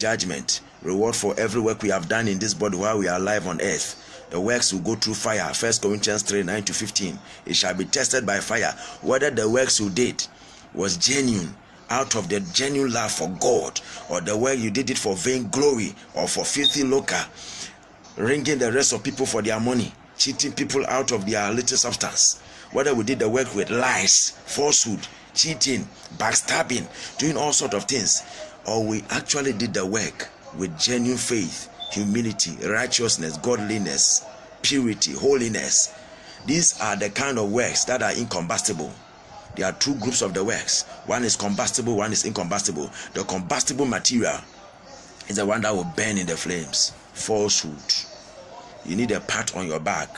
judgment, reward for every work we have done in this body while we are alive on earth. The works will go through fire. 1 Corinthians 3, 9-15. It shall be tested by fire, whether the works you did was genuine, out of the genuine love for God, or the way you did it for vain glory or for filthy lucre, ringing the rest of people for their money, cheating people out of their little substance. Whether we did the work with lies, falsehood, cheating, backstabbing, doing all sorts of things, or we actually did the work with genuine faith, humility, righteousness, godliness, purity, holiness. These are the kind of works that are incombustible. There are two groups of the works. One is combustible, one is incombustible. The combustible material is the one that will burn in the flames. Falsehood. You need a pat on your back.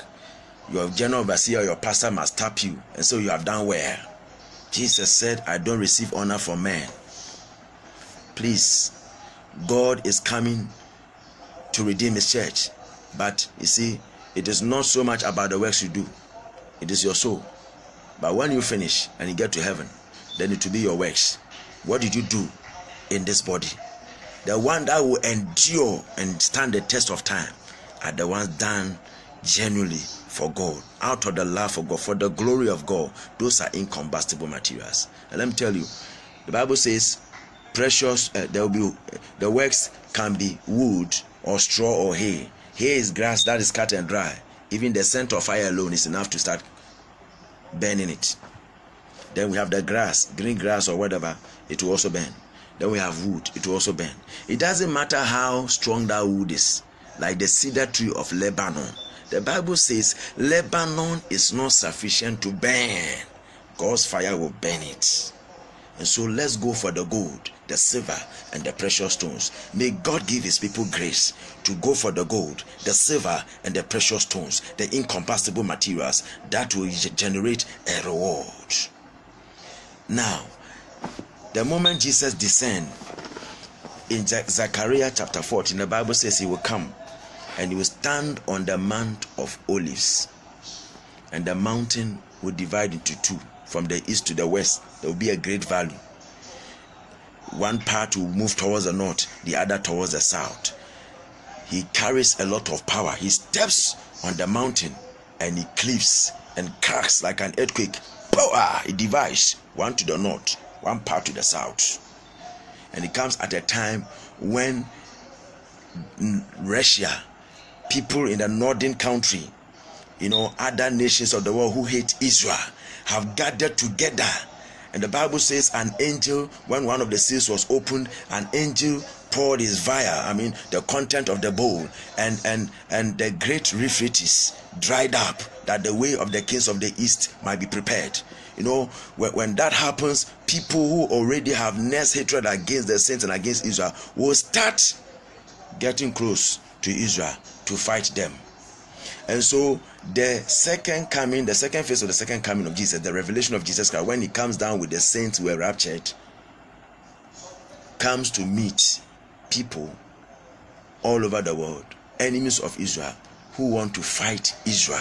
Your general overseer or your pastor must tap you and say you have done well. Jesus said, I don't receive honor from men. Please, God is coming to redeem his church. But you see, it is not so much about the works you do. It is your soul. But when you finish and you get to heaven, then it will be your works. What did you do in this body? The one that will endure and stand the test of time are the ones done genuinely for God, out of the love for God, for the glory of God. Those are incombustible materials. And let me tell you, the Bible says precious, there will be, the works can be wood or straw or hay. Hay is grass that is cut and dry. Even the scent of fire alone is enough to start burning it. Then we have the grass, green grass or whatever, it will also burn. Then we have wood, it will also burn. It doesn't matter how strong that wood is, like the cedar tree of Lebanon. The Bible says Lebanon is not sufficient to burn. God's fire will burn it. And so let's go for the gold, the silver, and the precious stones. May God give his people grace to go for the gold, the silver, and the precious stones, the incombustible materials that will generate a reward. Now, the moment Jesus descended in Zechariah chapter 14, the Bible says he will come and he will stand on the Mount of Olives, and the mountain will divide into two. From the east to the west, there will be a great valley. One part will move towards the north, the other towards the south. He carries a lot of power. He steps on the mountain and he cleaves and cracks like an earthquake. Power! He divides, one to the north, one part to the south. And it comes at a time when Russia, people in the northern country, other nations of the world who hate Israel, have gathered together. And the Bible says an angel, when one of the seals was opened, an angel poured his vial, the content of the bowl, and the great Euphrates dried up, that the way of the kings of the east might be prepared. When that happens, people who already have next hatred against the saints and against Israel will start getting close to Israel to fight them. And so the second phase of the second coming of Jesus, the revelation of Jesus Christ, when he comes down with the saints who were raptured, comes to meet people all over the world, enemies of Israel, who want to fight Israel.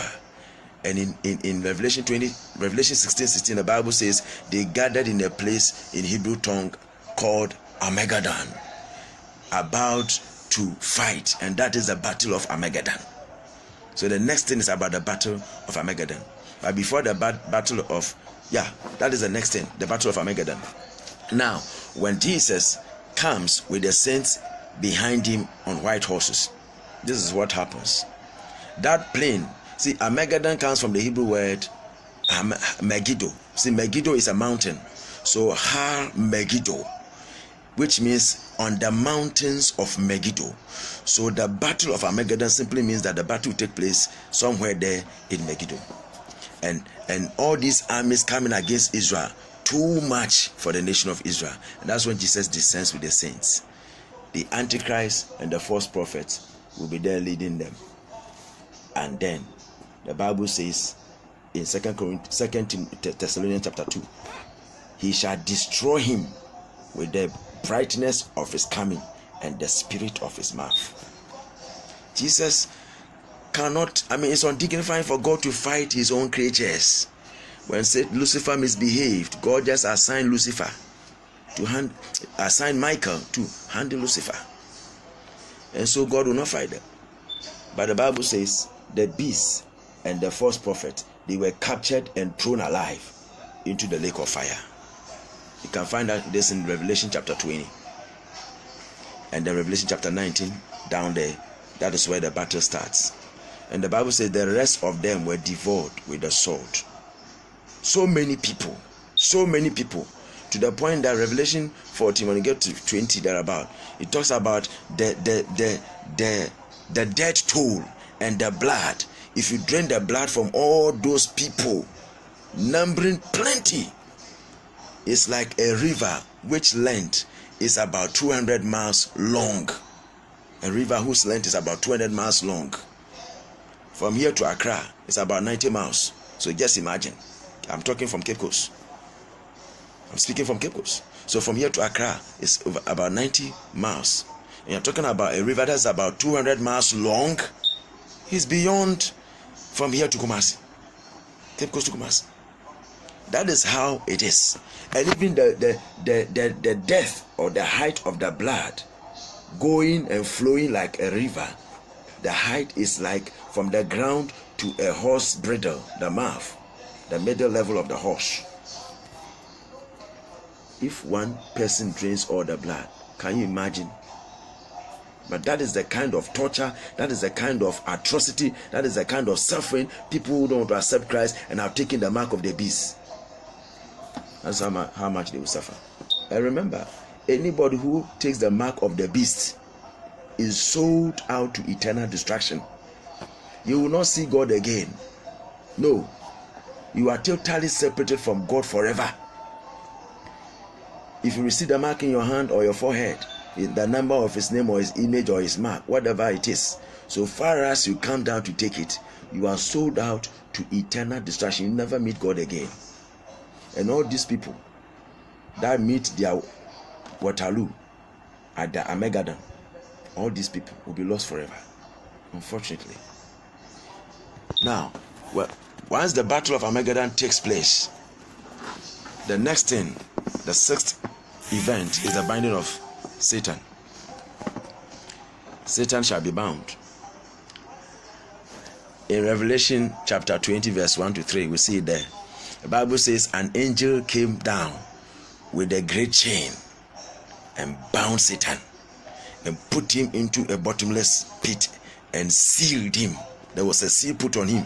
And in Revelation 16:16, the Bible says they gathered in a place in Hebrew tongue called Armageddon, about to fight, and that is the battle of Armageddon. So the next thing is about the battle of Armageddon. But before the battle of, that is the next thing, the battle of Armageddon. Now, when Jesus comes with the saints behind him on white horses, this is what happens. That plain, see, Armageddon comes from the Hebrew word Megiddo. See, Megiddo is a mountain. So Har Megiddo, which means on the mountains of Megiddo. So the battle of Armageddon simply means that the battle will take place somewhere there in Megiddo. And all these armies coming against Israel, too much for the nation of Israel. And that's when Jesus descends with the saints. The Antichrist and the false prophets will be there leading them. And then the Bible says in 2 Thessalonians chapter 2, he shall destroy him with the brightness of his coming and the spirit of his mouth. Jesus cannot, it's undignified for God to fight his own creatures. When Lucifer misbehaved, God just assigned Michael to handle Lucifer. And so God will not fight them. But the Bible says the beast and the false prophet, they were captured and thrown alive into the lake of fire. You can find out this in Revelation chapter 20. And then Revelation chapter 19, down there, that is where the battle starts. And the Bible says the rest of them were devoured with the sword. So many people, to the point that Revelation 14, when you get to 20 thereabout, it talks about the death toll and the blood. If you drain the blood from all those people, numbering plenty, it's like a river which length is about 200 miles long. A river whose length is about 200 miles long. From here to Accra, it's about 90 miles. So just imagine. I'm talking from Cape Coast. I'm speaking from Cape Coast. So from here to Accra, it's about 90 miles. And you're talking about a river that's about 200 miles long. It's beyond from here to Kumasi. Cape Coast to Kumasi. That is how it is. And even the depth or the height of the blood going and flowing like a river, the height is like from the ground to a horse bridle, the mouth, the middle level of the horse. If one person drains all the blood, can you imagine? But that is the kind of torture, that is the kind of atrocity, that is the kind of suffering people who don't want to accept Christ and have taken the mark of the beast. That's how much they will suffer. And remember, anybody who takes the mark of the beast is sold out to eternal destruction. You will not see God again. No. You are totally separated from God forever. If you receive the mark in your hand or your forehead, the number of his name or his image or his mark, whatever it is, so far as you come down to take it, you are sold out to eternal destruction. You never meet God again. And all these people that meet their Waterloo at the Armageddon, all these people will be lost forever, unfortunately. Now, once the battle of Armageddon takes place, the next thing, the sixth event, is the binding of Satan. Satan shall be bound. In Revelation chapter 20, verse 1 to 3, we see it there. The Bible says an angel came down with a great chain and bound Satan and put him into a bottomless pit and sealed him. There was a seal put on him.